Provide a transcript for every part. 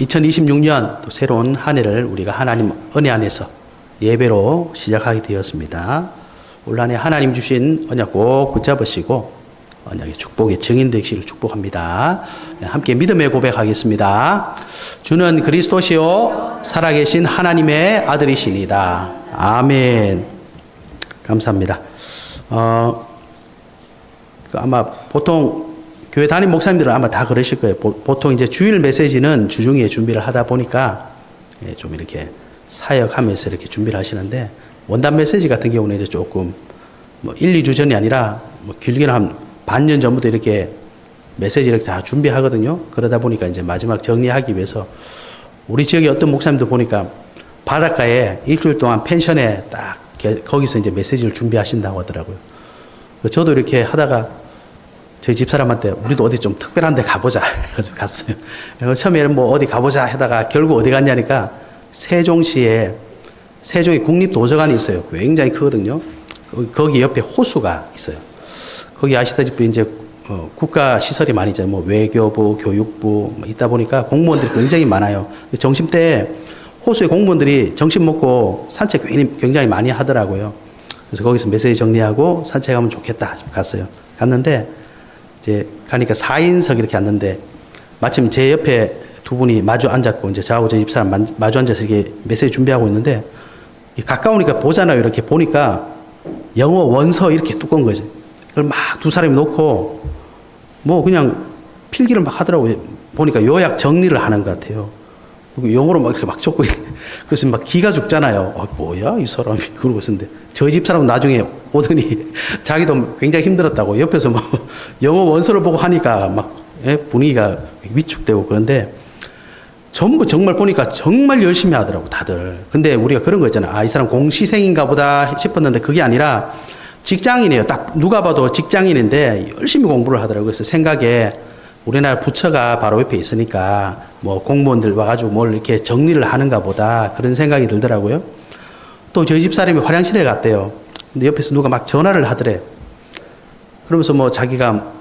2026년 또 새로운 한 해를 우리가 하나님 은혜 안에서 예배로 시작하게 되었습니다. 올 한 해 하나님 주신 언약 꼭 붙잡으시고 언약의 축복의 증인 되시기를 축복합니다. 함께 믿음의 고백하겠습니다. 주는 그리스도시요 살아계신 하나님의 아들이시니다. 아멘. 감사합니다. 아마 보통 교회 담임 목사님들은 아마 다 그러실 거예요. 보통 이제 주일 메시지는 주중에 준비를 하다 보니까 좀 이렇게 사역하면서 이렇게 준비를 하시는데, 원단 메시지 같은 경우는 이제 조금 뭐 1, 2주 전이 아니라 뭐 길게는 한 반년 전부터 이렇게 메시지를 다 준비하거든요. 그러다 보니까 이제 마지막 정리하기 위해서 우리 지역에 어떤 목사님도 보니까 바닷가에 일주일 동안 펜션에 딱 거기서 이제 메시지를 준비하신다고 하더라고요. 저도 이렇게 하다가 저희 집사람한테 우리도 어디 좀 특별한 데 가보자 해가지고 갔어요. 그래서 처음에는 뭐 어디 가보자 하다가 결국 어디 갔냐니까 세종시에 세종의 국립도서관이 있어요. 굉장히 크거든요. 거기 옆에 호수가 있어요. 거기 아시다시피 이제 국가 시설이 많이 있잖아요. 뭐 외교부, 교육부 뭐 있다 보니까 공무원들이 굉장히 많아요. 점심 때 호수에 공무원들이 점심 먹고 산책 굉장히 많이 하더라고요. 그래서 거기서 메시지 정리하고 산책하면 좋겠다 싶어 갔어요. 갔는데 이제 가니까 4인석 이렇게 앉는데 마침 제 옆에 두 분이 마주 앉았고 이제 저하고 저 집사람 마주 앉아서 이렇게 메시지 준비하고 있는데 가까우니까 보잖아요. 이렇게 보니까 영어 원서 이렇게 두꺼운 거지. 그걸 막 두 사람이 놓고 뭐 그냥 필기를 막 하더라고요. 보니까 요약 정리를 하는 것 같아요. 영어로 막 이렇게 막 적고 그래서 막 기가 죽잖아요. 뭐야 이 사람이 그러고 있었는데 저희 집사람은 나중에 오더니 자기도 굉장히 힘들었다고 옆에서 뭐 영어 원서를 보고 하니까 막 분위기가 위축되고 그런데 전부 정말 보니까 정말 열심히 하더라고 다들. 근데 우리가 그런 거 있잖아. 아, 이 사람 공시생인가 보다 싶었는데 그게 아니라 직장인이에요. 딱 누가 봐도 직장인인데 열심히 공부를 하더라고요. 그래서 생각에 우리나라 부처가 바로 옆에 있으니까 뭐 공무원들 와가지고 뭘 이렇게 정리를 하는가 보다 그런 생각이 들더라고요. 또 저희 집사람이 화장실에 갔대요. 근데 옆에서 누가 막 전화를 하더래. 그러면서 뭐 자기가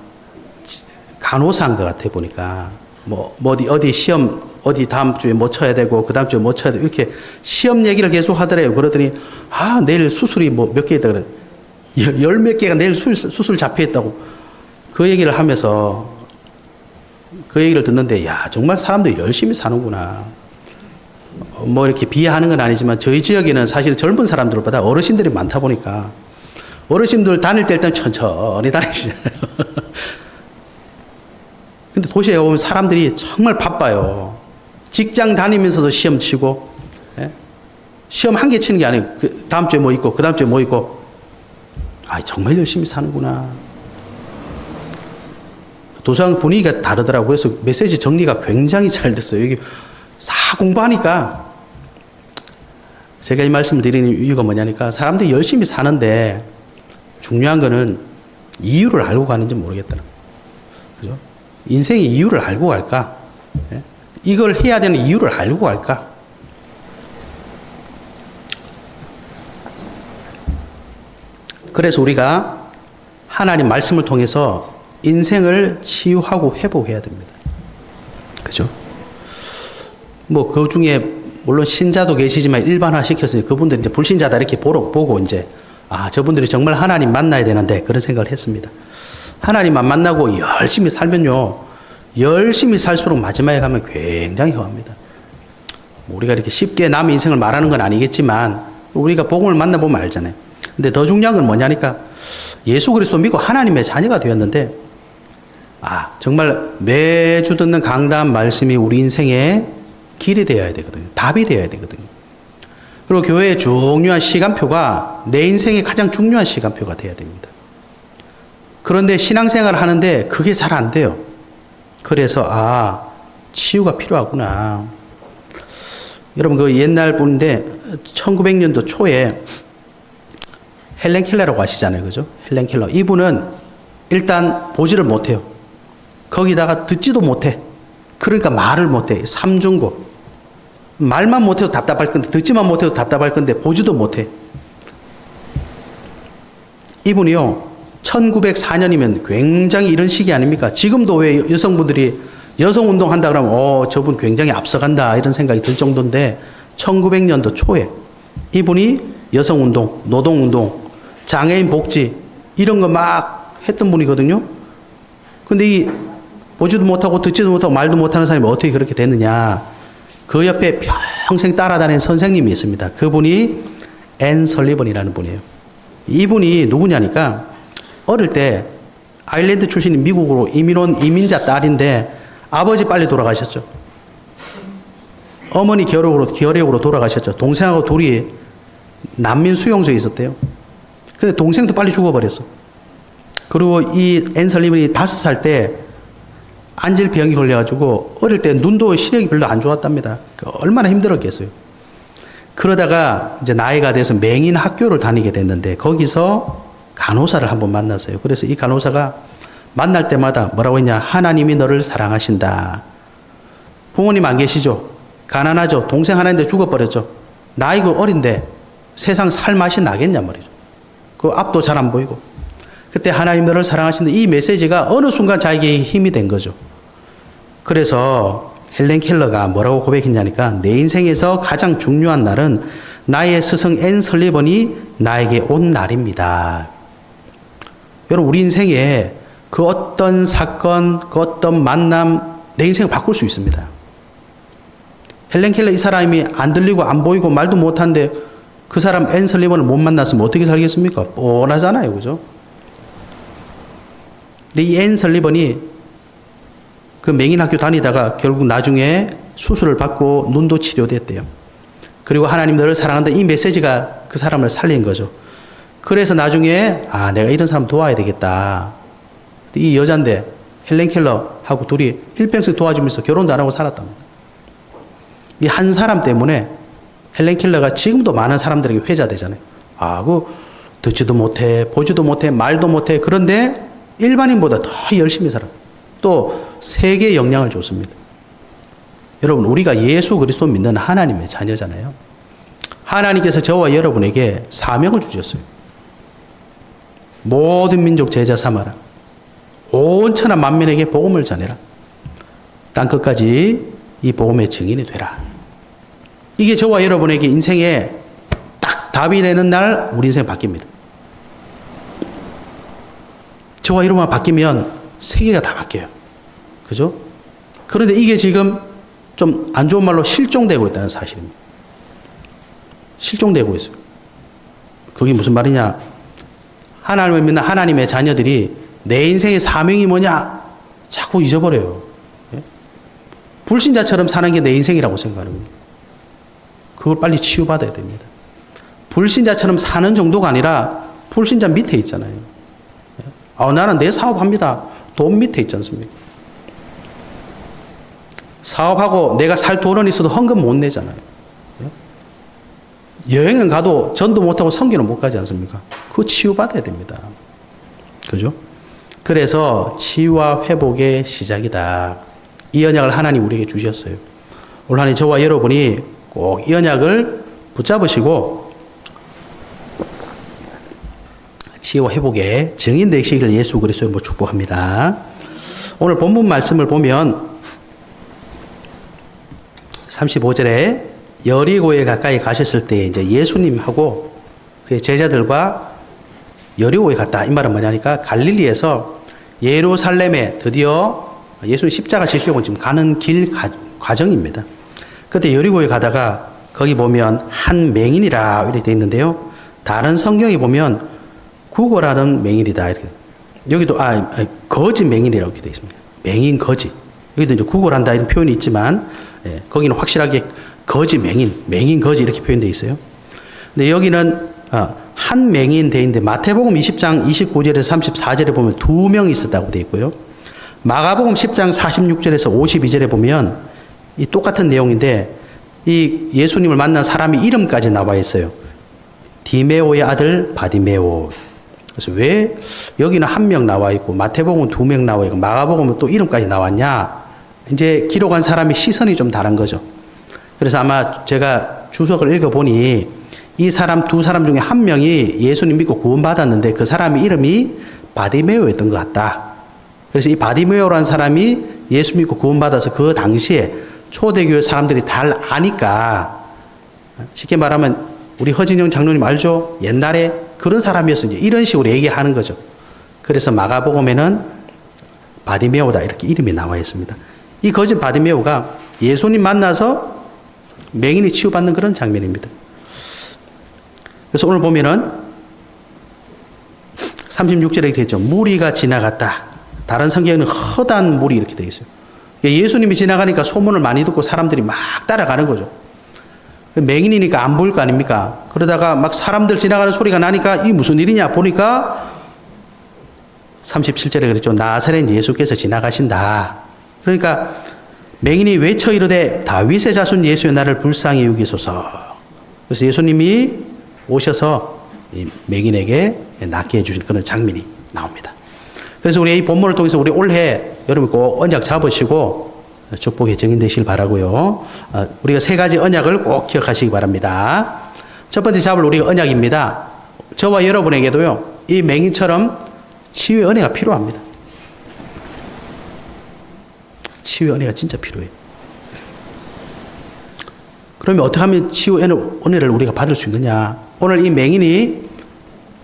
간호사인 것 같아 보니까 뭐 어디 시험 어디 다음 주에 뭐 쳐야 되고 그 다음 주에 뭐 쳐야 되고 이렇게 시험 얘기를 계속 하더래요. 그러더니 아 내일 수술이 뭐 몇 개 있다 그래. 열 몇 개가 내일 수술 잡혀 있다고 그 얘기를 하면서 그 얘기를 듣는데 야 정말 사람들이 열심히 사는구나. 뭐 이렇게 비하하는 건 아니지만 저희 지역에는 사실 젊은 사람들보다 어르신들이 많다 보니까 어르신들 다닐 때 일단 천천히 다니시잖아요. 근데 도시에 오면 사람들이 정말 바빠요. 직장 다니면서도 시험 치고 시험 한 개 치는 게 아니고 그 다음 주에 뭐 있고 그 다음 주에 뭐 있고 아 정말 열심히 사는구나. 도서관 분위기가 다르더라고요. 그래서 메시지 정리가 굉장히 잘 됐어요. 여기 싹 공부하니까 제가 이 말씀을 드리는 이유가 뭐냐니까 사람들이 열심히 사는데 중요한 거는 이유를 알고 가는지 모르겠다는 거죠. 그죠? 인생의 이유를 알고 갈까? 이걸 해야 되는 이유를 알고 갈까? 그래서 우리가 하나님 말씀을 통해서 인생을 치유하고 회복해야 됩니다. 그죠? 뭐, 그 중에, 물론 신자도 계시지만 일반화 시켰으니 그분들 이제 불신자다 이렇게 보고 이제, 아, 저분들이 정말 하나님 만나야 되는데 그런 생각을 했습니다. 하나님만 만나고 열심히 살면요, 열심히 살수록 마지막에 가면 굉장히 허합니다. 우리가 이렇게 쉽게 남의 인생을 말하는 건 아니겠지만, 우리가 복음을 만나보면 알잖아요. 근데 더 중요한 건 뭐냐니까, 예수 그리스도 믿고 하나님의 자녀가 되었는데, 아, 정말 매주 듣는 강단 말씀이 우리 인생의 길이 되어야 되거든요. 답이 되어야 되거든요. 그리고 교회의 중요한 시간표가 내 인생의 가장 중요한 시간표가 되어야 됩니다. 그런데 신앙생활을 하는데 그게 잘 안 돼요. 그래서 아, 치유가 필요하구나. 여러분 그 옛날 분인데 1900년도 초에 헬렌 켈러라고 아시잖아요. 그죠? 헬렌 켈러. 이분은 일단 보지를 못해요. 거기다가 듣지도 못해. 그러니까 말을 못해. 삼중고. 말만 못해도 답답할 건데, 듣지만 못해도 답답할 건데, 보지도 못해. 이분이요, 1904년이면 굉장히 이런 시기 아닙니까? 지금도 왜 여성분들이 여성 운동 한다 그러면 저분 굉장히 앞서간다 이런 생각이 들 정도인데 1900년도 초에 이분이 여성 운동, 노동 운동, 장애인 복지 이런 거 막 했던 분이거든요. 근데 이 보지도 못하고 듣지도 못하고 말도 못하는 사람이 어떻게 그렇게 됐느냐. 그 옆에 평생 따라다니는 선생님이 있습니다. 그분이 앤 설리번이라는 분이에요. 이분이 누구냐니까 어릴 때 아일랜드 출신인 미국으로 이민 온 이민자 딸인데 아버지 빨리 돌아가셨죠. 어머니 기어력으로 돌아가셨죠. 동생하고 둘이 난민 수용소에 있었대요. 근데 동생도 빨리 죽어버렸어. 그리고 이 앤 설리번이 5살 때 안질병이 걸려가지고 어릴 때 눈도 시력이 별로 안 좋았답니다. 얼마나 힘들었겠어요. 그러다가 이제 나이가 돼서 맹인 학교를 다니게 됐는데 거기서 간호사를 한번 만났어요. 그래서 이 간호사가 만날 때마다 뭐라고 했냐. 하나님이 너를 사랑하신다. 부모님 안 계시죠? 가난하죠? 동생 하나 있는데 죽어버렸죠? 나이가 어린데 세상 살 맛이 나겠냐 말이죠. 그 앞도 잘 안 보이고. 그때 하나님 너를 사랑하신다. 이 메시지가 어느 순간 자기에게 힘이 된 거죠. 그래서 헬렌 켈러가 뭐라고 고백했냐니까 내 인생에서 가장 중요한 날은 나의 스승 앤 설리번이 나에게 온 날입니다. 여러분 우리 인생에 그 어떤 사건, 그 어떤 만남 내 인생을 바꿀 수 있습니다. 헬렌 켈러 이 사람이 안 들리고 안 보이고 말도 못하는데 그 사람 앤 설리번을 못 만났으면 어떻게 살겠습니까? 뻔하잖아요. 그죠? 근데 이 앤 설리번이 그 맹인학교 다니다가 결국 나중에 수술을 받고 눈도 치료됐대요. 그리고 하나님 너를 사랑한다 이 메시지가 그 사람을 살린 거죠. 그래서 나중에 내가 이런 사람 도와야 되겠다. 이 여잔데 헬렌 켈러하고 둘이 일평생 도와주면서 결혼도 안 하고 살았답니다. 이 한 사람 때문에 헬렌 켈러가 지금도 많은 사람들에게 회자되잖아요. 듣지도 못해, 보지도 못해, 말도 못해. 그런데 일반인보다 더 열심히 살아. 또 세계에 영향을 줬습니다. 여러분 우리가 예수 그리스도 믿는 하나님의 자녀잖아요. 하나님께서 저와 여러분에게 사명을 주셨어요. 모든 민족 제자 삼아라. 온 천하 만민에게 복음을 전해라. 땅끝까지 이 복음의 증인이 되라. 이게 저와 여러분에게 인생에 딱 답이 되는 날 우리 인생 바뀝니다. 저와 여러분만 바뀌면 세계가 다 바뀌어요. 그죠? 그런데 이게 지금 좀 안 좋은 말로 실종되고 있다는 사실입니다. 실종되고 있어요. 그게 무슨 말이냐? 하나님을 믿는 하나님의 자녀들이 내 인생의 사명이 뭐냐? 자꾸 잊어버려요. 불신자처럼 사는 게 내 인생이라고 생각하는 겁니다. 그걸 빨리 치유받아야 됩니다. 불신자처럼 사는 정도가 아니라 불신자 밑에 있잖아요. 나는 내 사업합니다. 돈 밑에 있지 않습니까? 사업하고 내가 살 돈은 있어도 헌금 못 내잖아요. 여행은 가도 전도 못하고 성교는 못 가지 않습니까? 그거 치유받아야 됩니다. 그죠? 그래서 치유와 회복의 시작이다. 이 언약을 하나님 우리에게 주셨어요. 오늘 하나님 저와 여러분이 꼭 이 언약을 붙잡으시고 치유와 회복의 증인 되시기를 예수 그리스도의 이름으로 축복합니다. 오늘 본문 말씀을 보면 35절에 여리고에 가까이 가셨을 때 이제 예수님하고 그의 제자들과 여리고에 갔다. 이 말은 뭐냐니까 갈릴리에서 예루살렘에 드디어 예수님 십자가 지키고 지금 가는 길 과정입니다. 그때 여리고에 가다가 거기 보면 한 맹인이라 이렇게 되어 있는데요. 다른 성경에 보면 구걸하는 맹인이다. 이렇게. 여기도 거지 맹인이라고 이렇게 되어 있습니다. 맹인 거지. 여기도 이제 구걸한다 이런 표현이 있지만 거기는 확실하게 거지 맹인 거지 이렇게 표현되어 있어요. 근데 여기는 한 맹인 되어 있는데 마태복음 20장 29절에서 34절에 보면 2명이 있었다고 되어 있고요. 마가복음 10장 46절에서 52절에 보면 이 똑같은 내용인데 이 예수님을 만난 사람이 이름까지 나와 있어요. 디메오의 아들 바디메오. 그래서 왜 여기는 한 명 나와 있고 마태복음은 2명 나와 있고 마가복음은 또 이름까지 나왔냐? 이제 기록한 사람의 시선이 좀 다른 거죠. 그래서 아마 제가 주석을 읽어보니 이 사람 두 사람 중에 한 명이 예수님 믿고 구원받았는데 그 사람의 이름이 바디메오였던 것 같다. 그래서 이 바디메오라는 사람이 예수 믿고 구원받아서 그 당시에 초대교회 사람들이 잘 아니까, 쉽게 말하면 우리 허진영 장로님 알죠? 옛날에 그런 사람이었어. 이제 이런 식으로 얘기를 하는 거죠. 그래서 마가복음에는 바디메오다 이렇게 이름이 나와 있습니다. 이 거짓 바디메오가 예수님 만나서 맹인이 치유받는 그런 장면입니다. 그래서 오늘 보면은 36절에 이렇게 했죠. 무리가 지나갔다. 다른 성경에는 허다한 물이 이렇게 되어 있어요. 예수님이 지나가니까 소문을 많이 듣고 사람들이 막 따라가는 거죠. 맹인이니까 안 보일 거 아닙니까? 그러다가 막 사람들 지나가는 소리가 나니까 이 무슨 일이냐 보니까 37절에 그랬죠. 나사렛 예수께서 지나가신다. 그러니까 맹인이 외쳐 이르되 다윗의 자손 예수의 나를 불쌍히 여기소서. 그래서 예수님이 오셔서 이 맹인에게 낫게 해주신 그런 장면이 나옵니다. 그래서 우리 이 본문을 통해서 우리 올해 여러분 꼭 언약 잡으시고 축복의 증인 되시길 바라고요. 우리가 세 가지 언약을 꼭 기억하시기 바랍니다. 첫 번째 잡을 우리가 언약입니다. 저와 여러분에게도요, 이 맹인처럼 치유의 은혜가 필요합니다. 치유의 은혜가 진짜 필요해요. 그러면 어떻게 하면 치유의 은혜를 우리가 받을 수 있느냐? 오늘 이 맹인이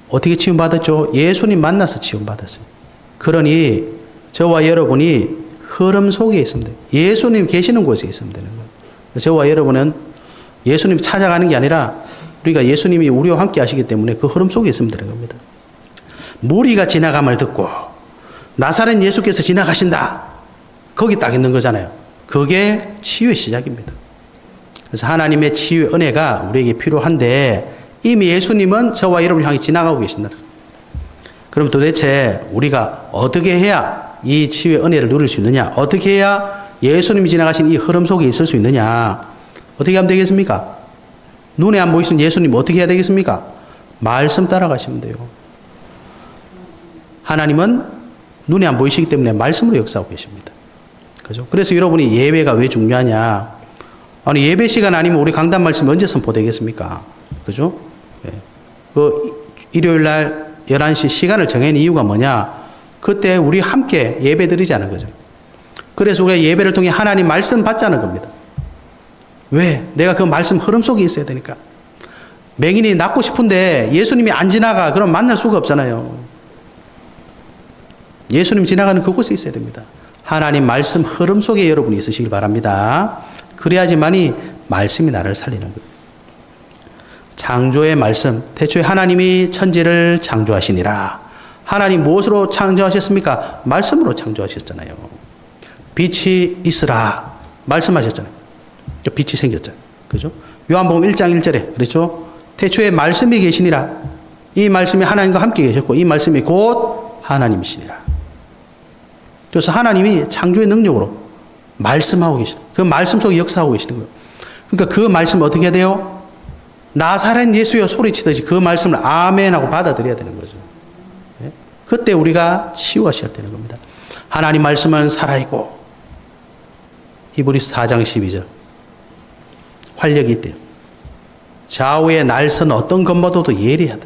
어떻게 치유받았죠? 예수님 만나서 치유받았습니다. 그러니 저와 여러분이 흐름 속에 있으면 돼요. 예수님 계시는 곳에 있으면 되는 거예요. 저와 여러분은 예수님 찾아가는 게 아니라 우리가 예수님이 우리와 함께 하시기 때문에 그 흐름 속에 있으면 되는 겁니다. 무리가 지나감을 듣고 나사렛 예수께서 지나가신다. 거기 딱 있는 거잖아요. 그게 치유의 시작입니다. 그래서 하나님의 치유의 은혜가 우리에게 필요한데 이미 예수님은 저와 여러분을 향해 지나가고 계신다. 그럼 도대체 우리가 어떻게 해야 이 치유의 은혜를 누릴 수 있느냐? 어떻게 해야 예수님이 지나가신 이 흐름 속에 있을 수 있느냐? 어떻게 하면 되겠습니까? 눈에 안 보이시는 예수님 어떻게 해야 되겠습니까? 말씀 따라가시면 돼요. 하나님은 눈에 안 보이시기 때문에 말씀으로 역사하고 계십니다. 그죠? 그래서 여러분이 예배가 왜 중요하냐? 아니, 예배 시간 아니면 우리 강단 말씀 언제 선포되겠습니까? 그죠? 예. 그 일요일 날 11시 시간을 정한 이유가 뭐냐? 그때 우리 함께 예배 드리자는 거죠. 그래서 우리가 예배를 통해 하나님 말씀 받자는 겁니다. 왜? 내가 그 말씀 흐름 속에 있어야 되니까. 맹인이 낫고 싶은데 예수님이 안 지나가. 그럼 만날 수가 없잖아요. 예수님 지나가는 그곳에 있어야 됩니다. 하나님 말씀 흐름 속에 여러분이 있으시길 바랍니다. 그래야지만이 말씀이 나를 살리는 거예요. 창조의 말씀. 태초에 하나님이 천지를 창조하시니라. 하나님 무엇으로 창조하셨습니까? 말씀으로 창조하셨잖아요. 빛이 있으라. 말씀하셨잖아요. 빛이 생겼잖아요. 그죠? 요한복음 1장 1절에 그렇죠? 태초에 말씀이 계시니라. 이 말씀이 하나님과 함께 계셨고 이 말씀이 곧 하나님이시니라. 그래서 하나님이 창조의 능력으로 말씀하고 계시는 그 말씀 속에 역사하고 계시는 거예요. 그러니까 그 말씀 어떻게 해야 돼요? 나사렛 예수여 소리치듯이 그 말씀을 아멘하고 받아들여야 되는 거죠. 그때 우리가 치유가 시작되는 겁니다. 하나님 말씀은 살아있고 히브리서 4장 12절 활력이 있대요. 좌우의 날선 어떤 것마저도 예리하다.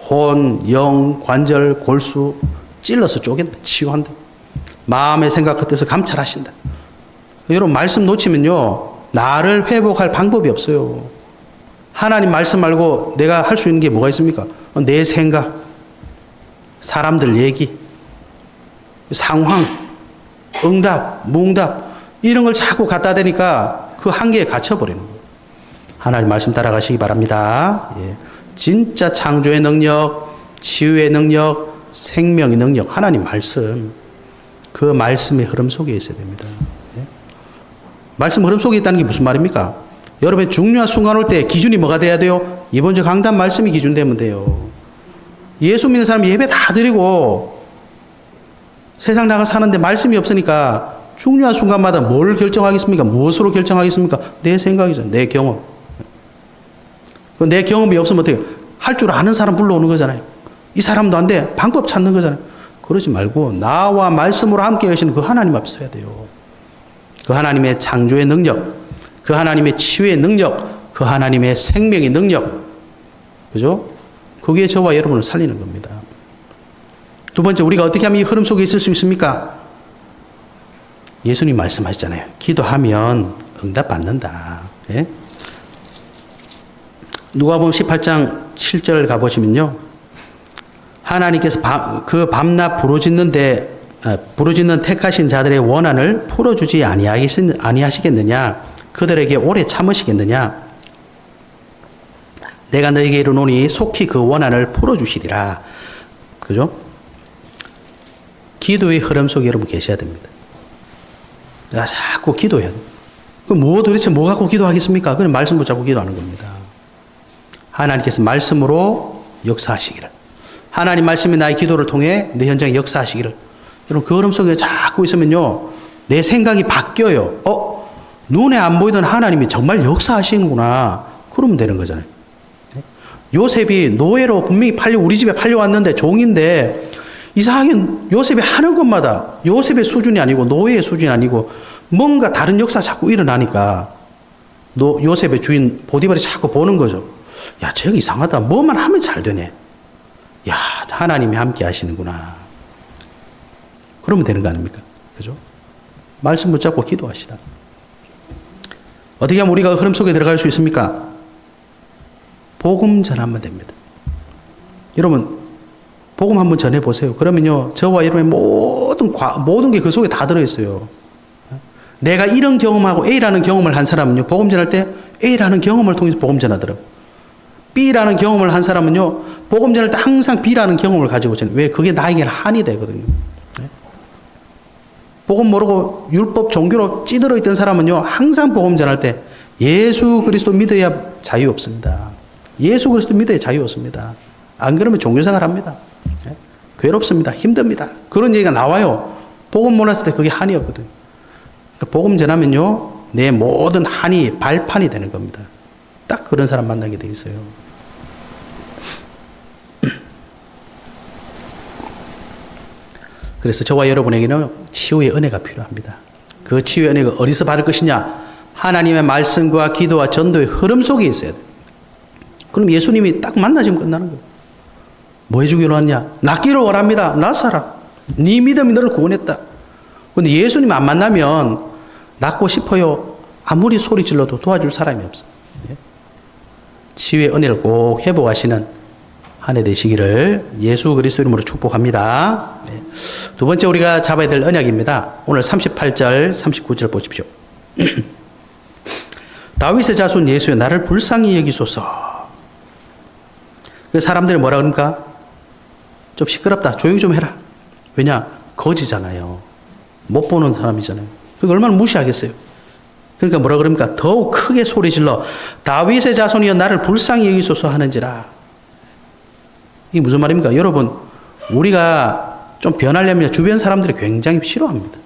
혼, 영, 관절, 골수 찔러서 쪼갠다. 치유한다. 마음의 생각과 뜻을 감찰하신다. 여러분 말씀 놓치면요 나를 회복할 방법이 없어요. 하나님 말씀 말고 내가 할 수 있는 게 뭐가 있습니까? 내 생각, 사람들 얘기, 상황, 응답, 무응답 이런 걸 자꾸 갖다 대니까 그 한계에 갇혀버리는 거예요. 하나님 말씀 따라가시기 바랍니다. 예. 진짜 창조의 능력, 치유의 능력, 생명의 능력, 하나님 말씀 그 말씀의 흐름 속에 있어야 됩니다. 예. 말씀 흐름 속에 있다는 게 무슨 말입니까? 여러분 중요한 순간 올 때 기준이 뭐가 돼야 돼요? 이번 주 강단 말씀이 기준 되면 돼요. 예수 믿는 사람이 예배 다 드리고 세상 나가 사는데 말씀이 없으니까 중요한 순간마다 뭘 결정하겠습니까? 무엇으로 결정하겠습니까? 내 생각이죠. 내 경험. 내 경험이 없으면 어떻게 할 줄 아는 사람 불러오는 거잖아요. 이 사람도 안 돼. 방법 찾는 거잖아요. 그러지 말고 나와 말씀으로 함께 계시는 그 하나님 앞에 서야 돼요. 그 하나님의 창조의 능력, 그 하나님의 치유의 능력, 그 하나님의 생명의 능력. 그죠? 그게 저와 여러분을 살리는 겁니다. 두 번째, 우리가 어떻게 하면 이 흐름 속에 있을 수 있습니까? 예수님 말씀하셨잖아요. 기도하면 응답 받는다. 예? 누가복음 18장 7절 가보시면요. 하나님께서 그 밤낮 부르짖는 택하신 자들의 원한을 풀어주지 아니하시겠느냐? 그들에게 오래 참으시겠느냐? 내가 너에게 이르노니 속히 그 원한을 풀어주시리라. 그죠? 기도의 흐름 속에 여러분 계셔야 됩니다. 내가 자꾸 기도해야 돼. 그럼 도대체 뭐 갖고 기도하겠습니까? 그냥 말씀 붙잡고 기도하는 겁니다. 하나님께서 말씀으로 역사하시기를. 하나님 말씀이 나의 기도를 통해 내 현장에 역사하시기를. 여러분 그 흐름 속에 자꾸 있으면요. 내 생각이 바뀌어요. 눈에 안 보이던 하나님이 정말 역사하시는구나. 그러면 되는 거잖아요. 요셉이 노예로 분명히 우리 집에 팔려왔는데 종인데 이상하게 요셉이 하는 것마다 요셉의 수준이 아니고 노예의 수준이 아니고 뭔가 다른 역사가 자꾸 일어나니까 요셉의 주인 보디발이 자꾸 보는 거죠. 야, 저기 이상하다. 뭐만 하면 잘 되네. 야, 하나님이 함께 하시는구나. 그러면 되는 거 아닙니까? 그죠? 말씀 붙잡고 기도하시라. 어떻게 하면 우리가 흐름 속에 들어갈 수 있습니까? 복음 전하면 됩니다. 여러분, 복음 한번 전해보세요. 그러면요, 저와 여러분의 모든 게 그 속에 다 들어있어요. 내가 이런 경험하고 A라는 경험을 한 사람은요, 복음 전할 때 A라는 경험을 통해서 복음 전하더라고요. B라는 경험을 한 사람은요, 복음 전할 때 항상 B라는 경험을 가지고 전해요. 왜? 그게 나에게는 한이 되거든요. 복음 모르고 율법 종교로 찌들어 있던 사람은요, 항상 복음 전할 때 예수 그리스도 믿어야 자유 없습니다. 예수 그리스도 믿어야 자유 없습니다. 안 그러면 종교생활 합니다. 괴롭습니다. 힘듭니다. 그런 얘기가 나와요. 복음 몰랐을 때 그게 한이 없거든요. 복음 전하면요, 내 모든 한이 발판이 되는 겁니다. 딱 그런 사람 만나게 돼 있어요. 그래서 저와 여러분에게는 치유의 은혜가 필요합니다. 그 치유의 은혜가 어디서 받을 것이냐? 하나님의 말씀과 기도와 전도의 흐름 속에 있어야 돼요. 그럼 예수님이 딱 만나시면 끝나는 거예요. 뭐 해주기로 왔냐? 낫기를 원합니다. 나사라. 네 믿음이 너를 구원했다. 근데 예수님 안 만나면 낫고 싶어요. 아무리 소리 질러도 도와줄 사람이 없어요. 치유의 은혜를 꼭 회복하시는 한 해 되시기를 예수 그리스도 이름으로 축복합니다. 두 번째 우리가 잡아야 될 언약입니다. 오늘 38절, 39절 보십시오. 다윗의 자손 예수여 나를 불쌍히 여기소서. 사람들이 뭐라 그럽니까? 좀 시끄럽다. 조용히 좀 해라. 왜냐? 거지잖아요. 못 보는 사람이잖아요. 그러니까 얼마나 무시하겠어요. 그러니까 뭐라 그럽니까? 더욱 크게 소리 질러 다윗의 자손이여 나를 불쌍히 여기소서 하는지라. 이게 무슨 말입니까? 여러분, 우리가 좀 변하려면 주변 사람들이 굉장히 싫어합니다.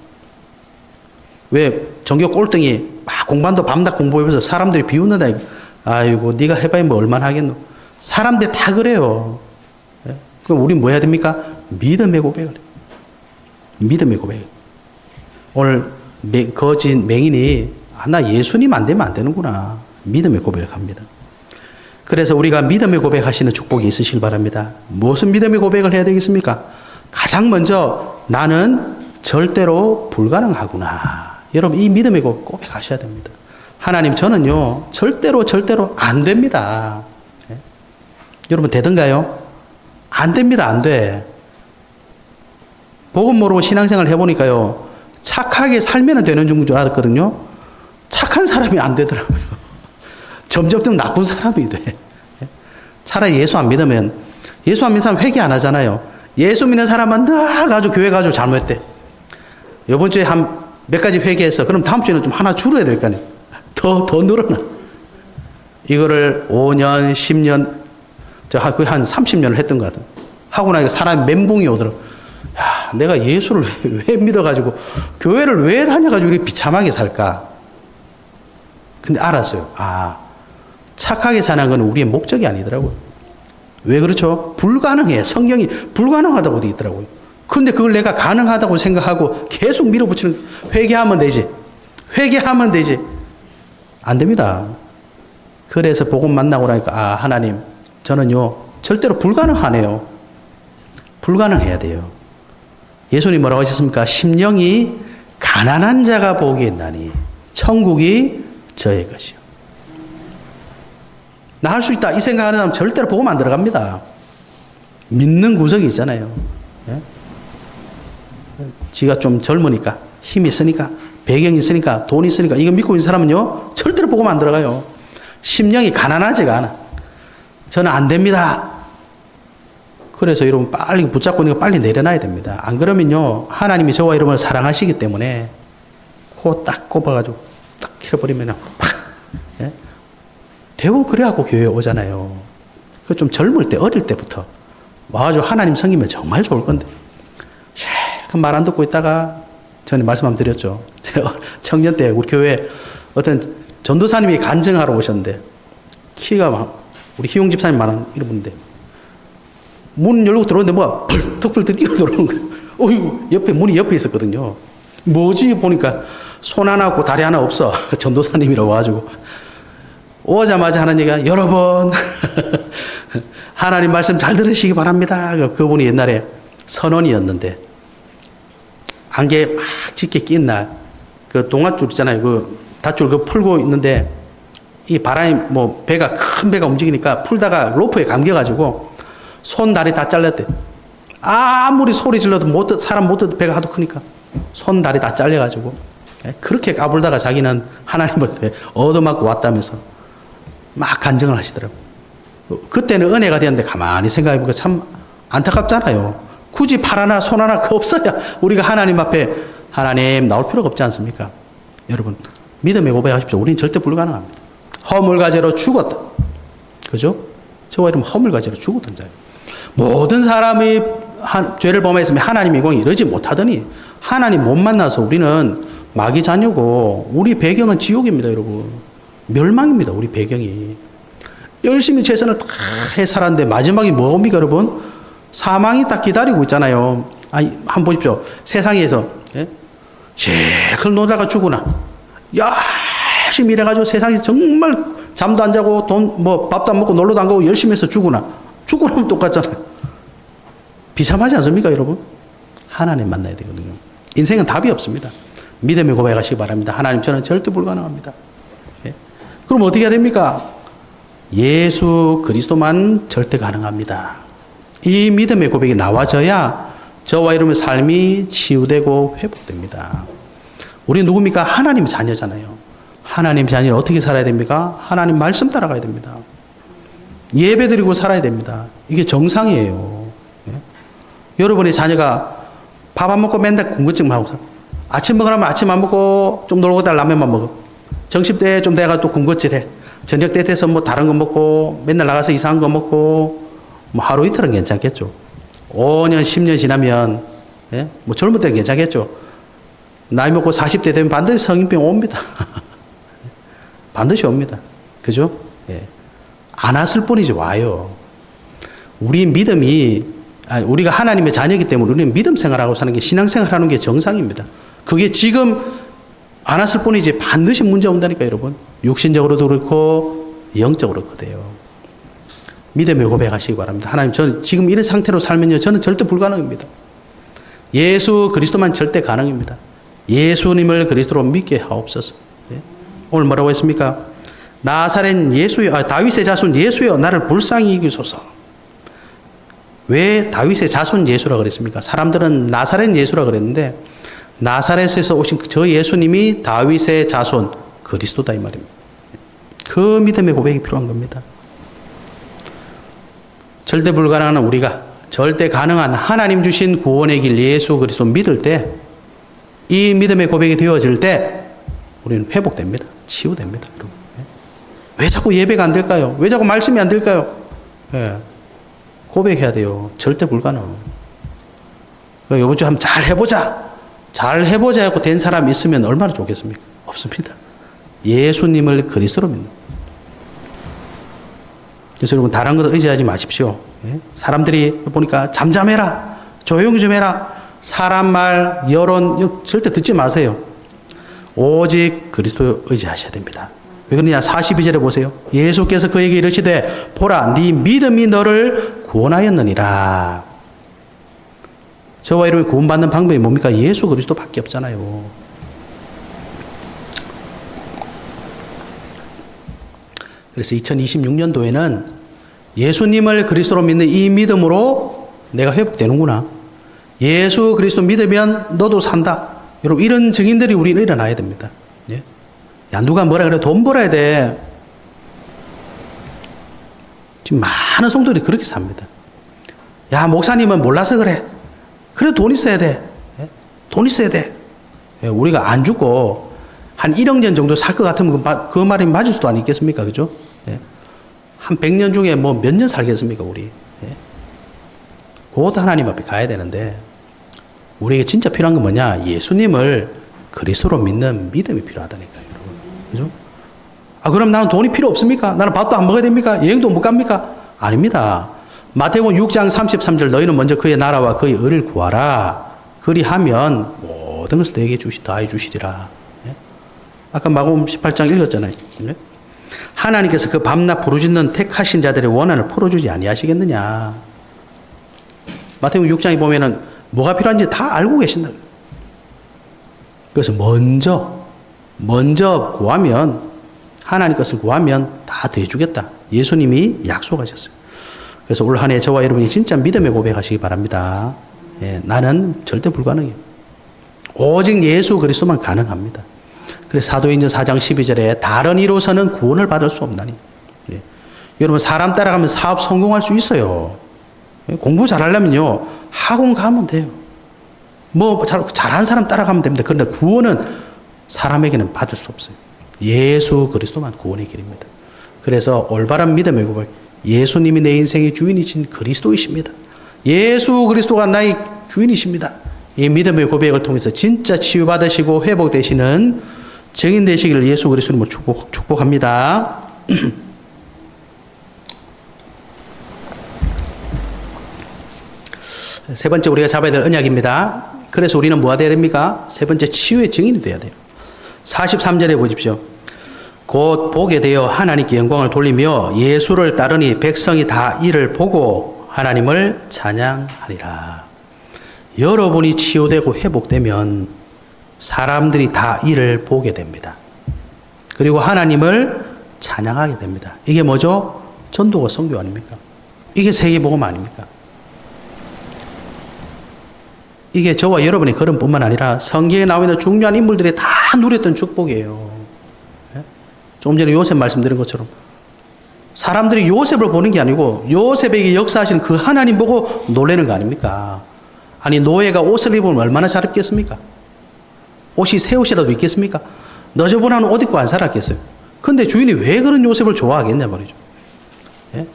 왜? 전교 꼴등이 막 공부한다 밤낮 공부해서 사람들이 비웃는다. 아이고 네가 해봐야 뭐 얼마나 하겠노. 사람들이 다 그래요. 그럼 우린 뭐 해야 됩니까? 믿음의 고백을 해요. 믿음의 고백. 오늘 거짓 맹인이 나 예수님 안 되면 안 되는구나. 믿음의 고백을 합니다. 그래서 우리가 믿음의 고백하시는 축복이 있으시길 바랍니다. 무슨 믿음의 고백을 해야 되겠습니까? 가장 먼저 나는 절대로 불가능하구나. 여러분 이 믿음의 고백하셔야 됩니다. 하나님 저는요 절대로 안 됩니다. 여러분 되던가요? 안 됩니다. 안 돼. 복음 모르고 신앙생활 해보니까요 착하게 살면 되는 줄 알았거든요. 착한 사람이 안 되더라고요. 점점 나쁜 사람이 돼. 차라리 예수 안 믿으면 예수 안 믿는 사람 회개 안 하잖아요. 예수 믿는 사람은 늘 가지고 교회 가지고 잘못했대. 이번 주에 한 몇 가지 회개해서 그럼 다음 주에는 좀 하나 줄여야 될 거 아니에요. 더 늘어나. 이거를 5년, 10년, 거의 한 30년을 했던 것 같아요. 하고 나니까 사람이 멘붕이 오더라고요. 야, 내가 예수를 왜 믿어가지고 교회를 왜 다녀가지고 이렇게 비참하게 살까? 근데 알았어요. 착하게 사는 건 우리의 목적이 아니더라고요. 왜 그렇죠? 불가능해. 성경이 불가능하다고 되어 있더라고요. 그런데 그걸 내가 가능하다고 생각하고 계속 밀어붙이는, 회개하면 되지. 회개하면 되지. 안 됩니다. 그래서 복음 만나고 나니까, 하나님, 저는요, 절대로 불가능하네요. 불가능해야 돼요. 예수님 뭐라고 하셨습니까? 심령이 가난한 자가 복이 있나니 천국이 저의 것이요. 나 할 수 있다 이 생각하는 사람 절대로 복음 안 들어갑니다. 믿는 구석이 있잖아요. 예? 지가 좀 젊으니까 힘이 있으니까 배경이 있으니까 돈이 있으니까 이거 믿고 있는 사람은요 절대로 복음 안 들어가요. 심령이 가난하지가 않아. 저는 안 됩니다. 그래서 여러분 빨리 붙잡고 있는 거 빨리 내려놔야 됩니다. 안 그러면요 하나님이 저와 여러분을 사랑하시기 때문에 코 딱 꼽아가지고 딱 밀어버리면 팍 예? 대부분 그래갖고 교회에 오잖아요. 그 좀 젊을 때 어릴 때부터 와가지고 하나님 섬기면 정말 좋을 건데 그 말 안 듣고 있다가 전에 말씀 한번 드렸죠. 청년 때 우리 교회 어떤 전도사님이 간증하러 오셨는데 키가 막 우리 희용 집사님만한 이런 분인데 문 열고 들어오는데 뭐가 펄떡펄떡 뛰어 들어오는 거예요. 어이구, 옆에 문이 옆에 있었거든요. 뭐지 보니까 손 하나 없고 다리 하나 없어. 전도사님이라고 와가지고 오자마자 하는 얘기가 여러분 하나님 말씀 잘 들으시기 바랍니다. 그분이 옛날에 선원이었는데 안개 막 짙게 낀 날 그 동아줄 있잖아요. 그 닷줄 그 풀고 있는데 이 바람이 뭐 배가 큰 배가 움직이니까 풀다가 로프에 감겨가지고 손 다리 다 잘렸대. 아무리 소리 질러도 사람 못 듣 배가 하도 크니까 손 다리 다 잘려가지고 그렇게 까불다가 자기는 하나님한테 얻어맞고 왔다면서 막 간증을 하시더라고요. 그때는 은혜가 되었는데 가만히 생각해보니까 참 안타깝잖아요. 굳이 팔 하나 손 하나 없어야 우리가 하나님 앞에 하나님 나올 필요가 없지 않습니까? 여러분 믿음의 고백하십시오. 우리는 절대 불가능합니다. 허물과제로 죽었다. 그죠? 저와 이러면 허물과제로 죽었던 자예요. 모든 사람이 죄를 범했으면 하나님의 공이 이러지 못하더니 하나님 못 만나서 우리는 마귀 자녀고 우리 배경은 지옥입니다. 여러분 멸망입니다. 우리 배경이 열심히 최선을 다 해 살았는데 마지막이 뭡니까 여러분? 사망이 딱 기다리고 있잖아요. 아니 한번 보십시오. 세상에서 예? 실컷 놀다가 죽으나 열심히 일해가지고 세상에서 정말 잠도 안 자고 돈 뭐 밥도 안 먹고 놀러도 안 가고 열심히 해서 죽으나 죽으면 똑같잖아요. 비참하지 않습니까 여러분? 하나님 만나야 되거든요. 인생은 답이 없습니다. 믿음의 고백하시기 바랍니다. 하나님 저는 절대 불가능합니다. 예? 그럼 어떻게 해야 됩니까? 예수 그리스도만 절대 가능합니다. 이 믿음의 고백이 나와져야 저와 여러분의 삶이 치유되고 회복됩니다. 우리 누굽니까? 하나님의 자녀잖아요. 하나님 자녀는 어떻게 살아야 됩니까? 하나님 말씀 따라가야 됩니다. 예배 드리고 살아야 됩니다. 이게 정상이에요. 예? 여러분의 자녀가 밥 안 먹고 맨날 군것질만 하고 살아. 아침 먹으라면 아침 안 먹고 좀 놀고 다 라면만 먹어. 점심때 좀 돼가 또 군것질해. 저녁 때 돼서 뭐 다른 거 먹고 맨날 나가서 이상한 거 먹고 뭐 하루 이틀은 괜찮겠죠. 5년 10년 지나면 예? 뭐 젊을 때는 괜찮겠죠. 나이 먹고 40대 되면 반드시 성인병 옵니다. 반드시 옵니다. 그죠? 예. 안 왔을 뿐이지 와요. 우리 믿음이 우리가 하나님의 자녀이기 때문에 우리는 믿음 생활하고 사는 게 신앙생활 하는 게 정상입니다. 그게 지금 안 왔을 뿐이지 반드시 문제 온다니까 여러분. 육신적으로도 그렇고 영적으로도 그래요. 믿음의 고백하시기 바랍니다. 하나님 저는 지금 이런 상태로 살면요 저는 절대 불가능합니다. 예수 그리스도만 절대 가능입니다. 예수님을 그리스도로 믿게 하옵소서. 예? 오늘 뭐라고 했습니까? 나사렛 예수여, 다윗의 자손 예수여 나를 불쌍히 여기소서. 왜 다윗의 자손 예수라 그랬습니까? 사람들은 나사렛 예수라 그랬는데 나사렛에서 오신 저 예수님이 다윗의 자손 그리스도다 이 말입니다. 그 믿음의 고백이 필요한 겁니다. 절대 불가능한 우리가 절대 가능한 하나님 주신 구원의 길 예수 그리스도 믿을 때 이 믿음의 고백이 되어질 때 우리는 회복됩니다. 치유됩니다. 여러분. 왜 자꾸 예배가 안 될까요? 왜 자꾸 말씀이 안 될까요? 예. 고백해야 돼요. 절대 불가능. 이번 주 한번 잘 해보자. 잘 해보자 하고 된 사람이 있으면 얼마나 좋겠습니까? 없습니다. 예수님을 그리스도로 믿는. 그래서 여러분 다른 것 의지하지 마십시오. 예? 사람들이 보니까 잠잠해라. 조용히 좀 해라. 사람 말, 여론 절대 듣지 마세요. 오직 그리스도 의지하셔야 됩니다. 왜 그러냐? 42절에 보세요. 예수께서 그에게 이르시되 보라 네 믿음이 너를 구원하였느니라. 저와 여러분이 구원받는 방법이 뭡니까? 예수 그리스도밖에 없잖아요. 그래서 2026년도에는 예수님을 그리스도로 믿는 이 믿음으로 내가 회복되는구나. 예수 그리스도 믿으면 너도 산다. 여러분, 이런 증인들이 우리는 일어나야 됩니다. 예? 야, 누가 뭐라 그래? 돈 벌어야 돼. 지금 많은 성도들이 그렇게 삽니다. 야, 목사님은 몰라서 그래. 그래, 돈 있어야 돼. 예? 돈 있어야 돼. 예, 우리가 안 죽고 한 1억 년 정도 살 것 같으면 그 말이 맞을 수도 아니겠습니까? 그죠? 예? 한 100년 중에 뭐 몇 년 살겠습니까, 우리? 예? 그것도 하나님 앞에 가야 되는데, 우리에게 진짜 필요한 건 뭐냐? 예수님을 그리스도로 믿는 믿음이 필요하다니까요, 여러분. 그죠? 아, 그럼 나는 돈이 필요 없습니까? 나는 밥도 안 먹어야 됩니까? 여행도 못 갑니까? 아닙니다. 마태복음 6장 33절, 너희는 먼저 그의 나라와 그의 의를 구하라. 그리하면 모든 것을 너에게 다해 주시리라. 예? 아까 마가복음 18장 읽었잖아요. 예? 하나님께서 그 밤낮 부르짖는 택하신 자들의 원한을 풀어주지 아니하시겠느냐. 마태복음 6장에 보면은 뭐가 필요한지 다 알고 계신다. 그래서 먼저 구하면, 하나님 것을 구하면 다 돼주겠다. 예수님이 약속하셨어요. 그래서 올 한 해 저와 여러분이 진짜 믿음의 고백하시기 바랍니다. 예, 나는 절대 불가능해요. 오직 예수 그리스도만 가능합니다. 그래서 사도행전 4장 12절에 다른 이로서는 구원을 받을 수 없나니. 예. 여러분, 사람 따라가면 사업 성공할 수 있어요. 예, 공부 잘하려면요, 학원 가면 돼요. 뭐 잘하는 사람 따라가면 됩니다. 그런데 구원은 사람에게는 받을 수 없어요. 예수 그리스도만 구원의 길입니다. 그래서 올바른 믿음의 고백, 예수님이 내 인생의 주인이신 그리스도이십니다. 예수 그리스도가 나의 주인이십니다. 이 믿음의 고백을 통해서 진짜 치유받으시고 회복되시는 증인 되시기를 예수 그리스도로 축복합니다. 세 번째 우리가 잡아야 될 언약입니다. 그래서 우리는 뭐가 돼야 됩니까? 세 번째, 치유의 증인이 돼야 돼요. 43절에 보십시오. 곧 보게 되어 하나님께 영광을 돌리며 예수를 따르니 백성이 다 이를 보고 하나님을 찬양하리라. 여러분이 치유되고 회복되면 사람들이 다 이를 보게 됩니다. 그리고 하나님을 찬양하게 됩니다. 이게 뭐죠? 전도가 선교 아닙니까? 이게 세계복음 아닙니까? 이게 저와 여러분의 걸음뿐만 아니라 성경에 나와 있는 중요한 인물들이 다 누렸던 축복이에요. 조금 전에 요셉 말씀드린 것처럼 사람들이 요셉을 보는 게 아니고 요셉에게 역사하시는 그 하나님 보고 놀라는 거 아닙니까? 아니, 노예가 옷을 입으면 얼마나 잘 입겠습니까? 옷이 새 옷이라도 있겠습니까? 너 저번에는 옷 입고 안 살았겠어요? 근데 주인이 왜 그런 요셉을 좋아하겠냐 말이죠. 예?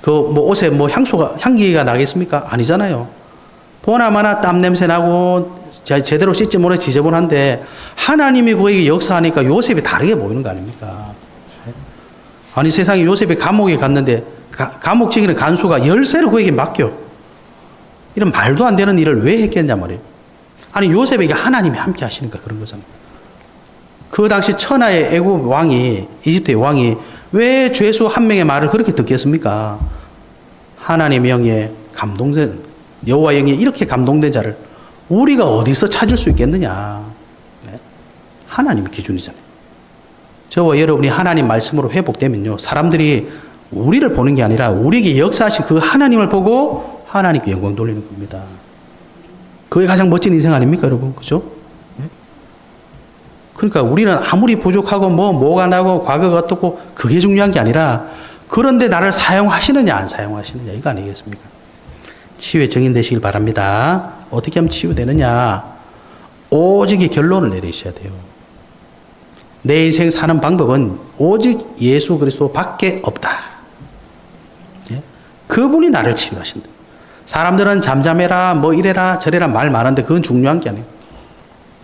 그 뭐 옷에 뭐 향기가 나겠습니까? 아니잖아요. 보나마나 땀 냄새 나고 제대로 씻지 못해 지저분한데 하나님이 그에게 역사하니까 요셉이 다르게 보이는 거 아닙니까? 아니, 세상에 요셉이 감옥에 갔는데 감옥 지키는 간수가 열쇠를 그에게 맡겨. 이런 말도 안 되는 일을 왜 했겠냐 말이에요. 아니, 요셉에게 하나님이 함께 하시니까 그런 거잖아요. 그 당시 천하의 애굽 왕이, 이집트의 왕이 왜 죄수 한 명의 말을 그렇게 듣겠습니까? 하나님의 영에 감동된, 여호와의 영에 이렇게 감동된 자를 우리가 어디서 찾을 수 있겠느냐. 네? 하나님의 기준이잖아요. 저와 여러분이 하나님 말씀으로 회복되면요, 사람들이 우리를 보는 게 아니라 우리에게 역사하신 그 하나님을 보고 하나님께 영광 돌리는 겁니다. 그게 가장 멋진 인생 아닙니까, 여러분? 그죠? 네? 그러니까 우리는 아무리 부족하고 뭐가 나고 과거가 어떻고 그게 중요한 게 아니라, 그런데 나를 사용하시느냐 안 사용하시느냐, 이거 아니겠습니까? 치유의 증인 되시길 바랍니다. 어떻게 하면 치유되느냐? 오직의 결론을 내리셔야 돼요. 내 인생 사는 방법은 오직 예수 그리스도 밖에 없다. 예? 그분이 나를 치유하신다. 사람들은 잠잠해라, 뭐 이래라, 저래라 말 많은데 그건 중요한 게 아니에요.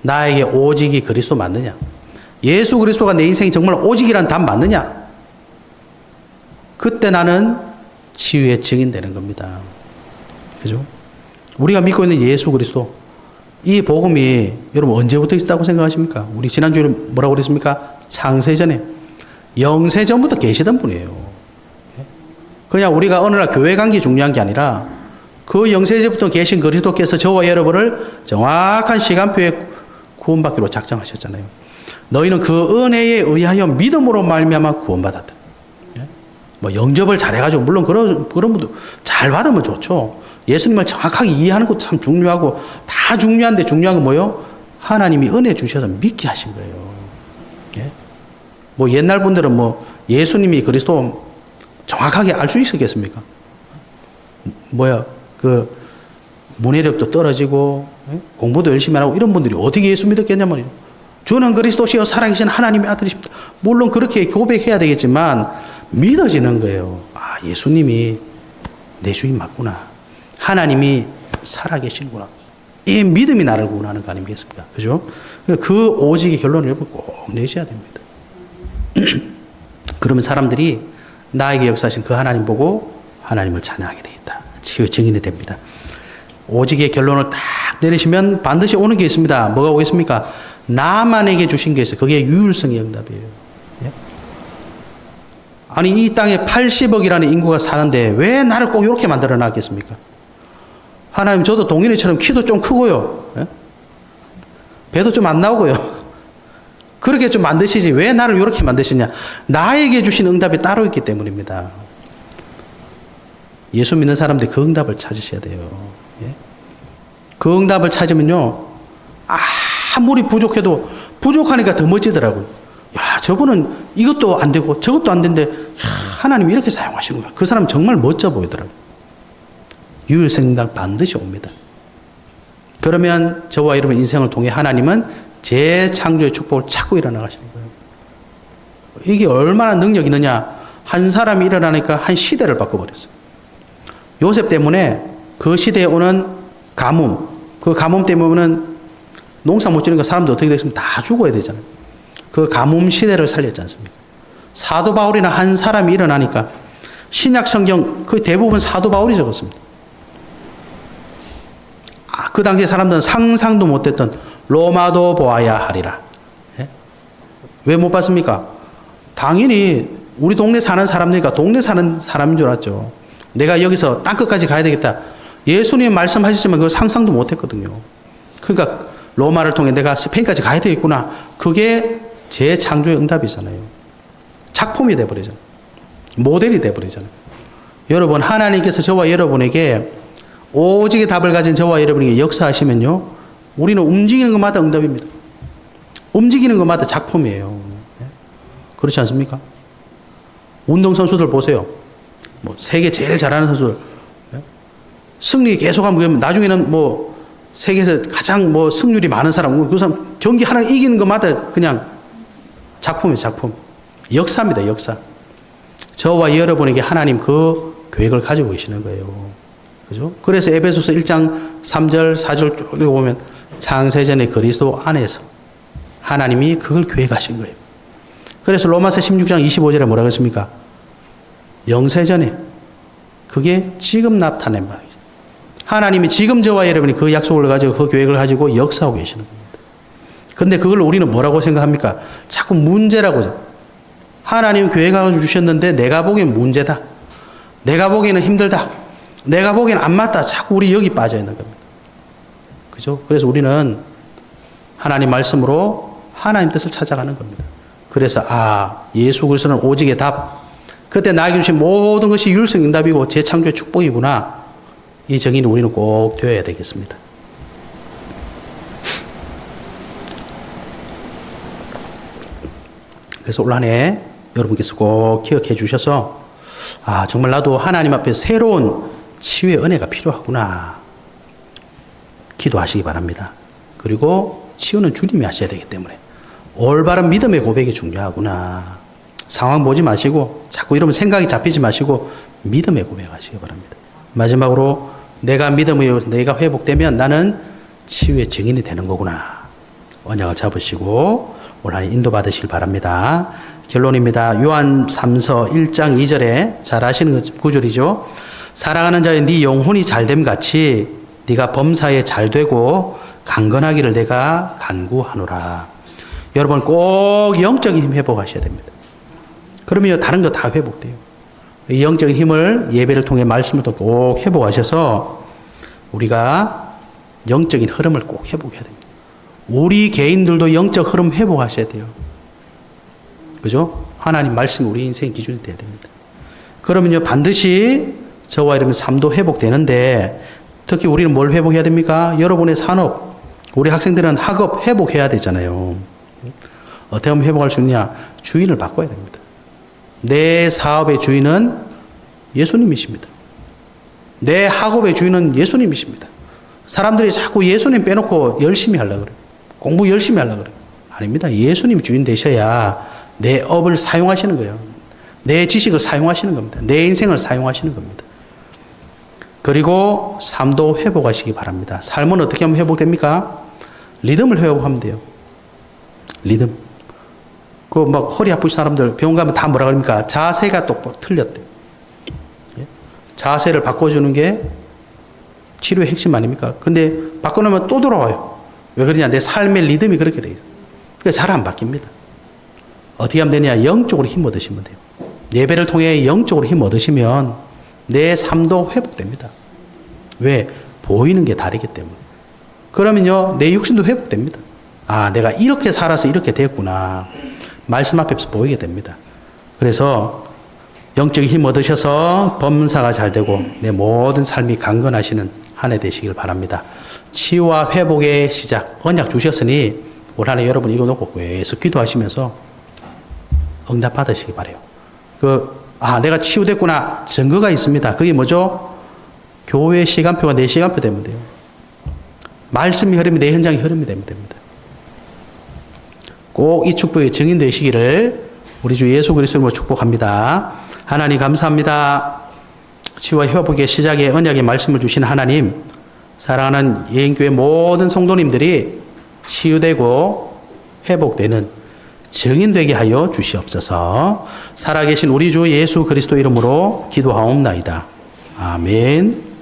나에게 오직이 그리스도 맞느냐? 예수 그리스도가 내 인생이 정말 오직이란 답 맞느냐? 그때 나는 치유의 증인 되는 겁니다. 그죠? 우리가 믿고 있는 예수 그리스도, 이 복음이 여러분 언제부터 있었다고 생각하십니까? 우리 지난주에 뭐라고 그랬습니까? 창세전에, 영세전부터 계시던 분이에요. 그냥 우리가 어느 날 교회 간 게 중요한 게 아니라 그 영세전부터 계신 그리스도께서 저와 여러분을 정확한 시간표에 구원받기로 작정하셨잖아요. 너희는 그 은혜에 의하여 믿음으로 말미암아 구원받았다. 뭐 영접을 잘해가지고 물론 그런 분도 잘 받으면 좋죠. 예수님을 정확하게 이해하는 것도 참 중요하고 다 중요한데 중요한 건 뭐요? 하나님이 은혜 주셔서 믿게 하신 거예요. 예? 뭐 옛날 분들은 뭐 예수님이 그리스도 정확하게 알 수 있었겠습니까? 그 문해력도 떨어지고 공부도 열심히 하고 이런 분들이 어떻게 예수 믿었겠냐 말이에요. 주는 그리스도시요 살아계신 하나님의 아들이십니다. 물론 그렇게 고백해야 되겠지만 믿어지는 거예요. 아, 예수님이 내 주인 맞구나. 하나님이 살아계시구나. 이 믿음이 나를 구원하는 거 아니겠습니까? 그죠? 그 오직의 결론을 여러분 꼭 내셔야 됩니다. 그러면 사람들이 나에게 역사하신 그 하나님 보고 하나님을 찬양하게 돼 있다. 치유 증인이 됩니다. 오직의 결론을 딱 내리시면 반드시 오는 게 있습니다. 뭐가 오겠습니까? 나만에게 주신 게 있어요. 그게 유일성의 응답이에요. 예? 아니 이 땅에 80억이라는 인구가 사는데 왜 나를 꼭 이렇게 만들어 놨겠습니까? 하나님 저도 동일이처럼 키도 좀 크고요. 예? 배도 좀 안 나오고요. 그렇게 좀 만드시지 왜 나를 이렇게 만드시냐? 나에게 주신 응답이 따로 있기 때문입니다. 예수 믿는 사람들이 그 응답을 찾으셔야 돼요. 예? 그 응답을 찾으면요. 아무리 부족해도 부족하니까 더 멋지더라고요. 야, 저분은 이것도 안 되고 저것도 안 되는데 하나님이 이렇게 사용하시는구나. 그 사람 정말 멋져 보이더라고요. 유일성당 반드시 옵니다. 그러면 저와 여러분 인생을 통해 하나님은 재창조의 축복을 찾고 일어나가시는 거예요. 이게 얼마나 능력이 있느냐. 한 사람이 일어나니까 한 시대를 바꿔버렸어요. 요셉 때문에 그 시대에 오는 가뭄, 그 가뭄 때문에는 농사 못 지니까 사람들 어떻게 됐으면 다 죽어야 되잖아요. 그 가뭄 시대를 살렸지 않습니까? 사도 바울이나 한 사람이 일어나니까 신약 성경 그 대부분 사도 바울이 적었습니다. 그 당시에 사람들은 상상도 못했던 로마도 보아야 하리라. 예? 왜 못 봤습니까? 당연히 우리 동네 사는 사람들이니까 동네 사는 사람인 줄 알았죠. 내가 여기서 땅끝까지 가야 되겠다. 예수님 말씀하셨지만 그걸 상상도 못했거든요. 그러니까 로마를 통해 내가 스페인까지 가야 되겠구나. 그게 재창조의 응답이잖아요. 작품이 돼버리잖아요. 모델이 돼버리잖아요. 여러분 하나님께서 저와 여러분에게 오직의 답을 가진 저와 여러분에게 역사하시면요. 우리는 움직이는 것마다 응답입니다. 움직이는 것마다 작품이에요. 그렇지 않습니까? 운동선수들 보세요. 뭐 세계 제일 잘하는 선수들. 승리 계속하면 나중에는 뭐 세계에서 가장 뭐 승률이 많은 사람, 그 사람 경기 하나 이기는 것마다 그냥 작품이에요, 작품. 역사입니다, 역사. 저와 여러분에게 하나님 그 계획을 가지고 계시는 거예요. 그죠? 그래서 에베소서 1장 3절, 4절 쭉 읽어보면 창세전의 그리스도 안에서 하나님이 그걸 계획하신 거예요. 그래서 로마서 16장 25절에 뭐라고 했습니까? 영세전에 그게 지금 나타낸 바이죠. 하나님이 지금 저와 여러분이 그 약속을 가지고 그 계획을 가지고 역사하고 계시는 겁니다. 그런데 그걸 우리는 뭐라고 생각합니까? 자꾸 문제라고. 하나님 계획하고 주셨는데 내가 보기엔 문제다. 내가 보기에는 힘들다. 내가 보기엔 안 맞다. 자꾸 우리 여기 빠져 있는 겁니다. 그죠? 그래서 우리는 하나님 말씀으로 하나님 뜻을 찾아가는 겁니다. 그래서 예수 그리스도는 오직의 답. 그때 나에게 주신 모든 것이 유일성 응답이고 재창조의 축복이구나. 이 정의는 우리는 꼭 되어야 되겠습니다. 그래서 올 한 해 여러분께서 꼭 기억해 주셔서 정말 나도 하나님 앞에 새로운 치유의 은혜가 필요하구나. 기도하시기 바랍니다. 그리고 치유는 주님이 하셔야 되기 때문에 올바른 믿음의 고백이 중요하구나. 상황 보지 마시고 자꾸 이러면 생각이 잡히지 마시고 믿음의 고백하시기 바랍니다. 마지막으로 내가 내가 회복되면 나는 치유의 증인이 되는 거구나. 언약을 잡으시고 올 한 해 인도받으시길 바랍니다. 결론입니다. 요한 3서 1장 2절에 잘 아시는 구절이죠. 사랑하는 자여 네 영혼이 잘됨 같이 네가 범사에 잘되고 강건하기를 내가 간구하노라. 여러분 꼭 영적인 힘 회복하셔야 됩니다. 그러면 다른 거 다 회복돼요. 이 영적인 힘을 예배를 통해 말씀을 통해 꼭 회복하셔서 우리가 영적인 흐름을 꼭 회복해야 됩니다. 우리 개인들도 영적 흐름 회복하셔야 돼요. 그죠? 하나님 말씀이 우리 인생의 기준이 돼야 됩니다. 그러면요, 반드시 저와 여러분 삶도 회복되는데, 특히 우리는 뭘 회복해야 됩니까? 여러분의 산업, 우리 학생들은 학업 회복해야 되잖아요. 어떻게 하면 회복할 수 있냐? 주인을 바꿔야 됩니다. 내 사업의 주인은 예수님이십니다. 내 학업의 주인은 예수님이십니다. 사람들이 자꾸 예수님 빼놓고 열심히 하려고 그래요. 공부 열심히 하려고 그래요. 아닙니다. 예수님 주인 되셔야 내 업을 사용하시는 거예요. 내 지식을 사용하시는 겁니다. 내 인생을 사용하시는 겁니다. 그리고 삶도 회복하시기 바랍니다. 삶은 어떻게 하면 회복됩니까? 리듬을 회복하면 돼요. 리듬. 그 막 허리 아프신 사람들 병원 가면 다 뭐라 그럽니까? 자세가 똑바로 틀렸대요. 자세를 바꿔주는 게 치료의 핵심 아닙니까? 근데 바꿔놓으면 또 돌아와요. 왜 그러냐? 내 삶의 리듬이 그렇게 돼 있어요. 그게 잘 안 바뀝니다. 어떻게 하면 되냐? 영적으로 힘 얻으시면 돼요. 예배를 통해 영적으로 힘 얻으시면 내 삶도 회복됩니다. 왜? 보이는 게 다르기 때문에. 그러면요, 내 육신도 회복됩니다. 아, 내가 이렇게 살아서 이렇게 됐구나. 말씀 앞에서 보이게 됩니다. 그래서 영적인 힘 얻으셔서 범사가 잘 되고 내 모든 삶이 강건하시는 한 해 되시길 바랍니다. 치유와 회복의 시작, 언약 주셨으니 올 한 해 여러분 이거 놓고 계속 기도하시면서 응답 받으시기 바라요. 내가 치유됐구나. 증거가 있습니다. 그게 뭐죠? 교회 시간표가 내 시간표 되면 돼요. 말씀이 흐름이 내 현장의 흐름이 되면 됩니다. 꼭 이 축복의 증인 되시기를 우리 주 예수 그리스도로 축복합니다. 하나님 감사합니다. 치유와 회복의 시작에 언약의 말씀을 주신 하나님, 사랑하는 예인교회 모든 성도님들이 치유되고 회복되는 증인되게 하여 주시옵소서. 살아계신 우리 주 예수 그리스도 이름으로 기도하옵나이다. 아멘.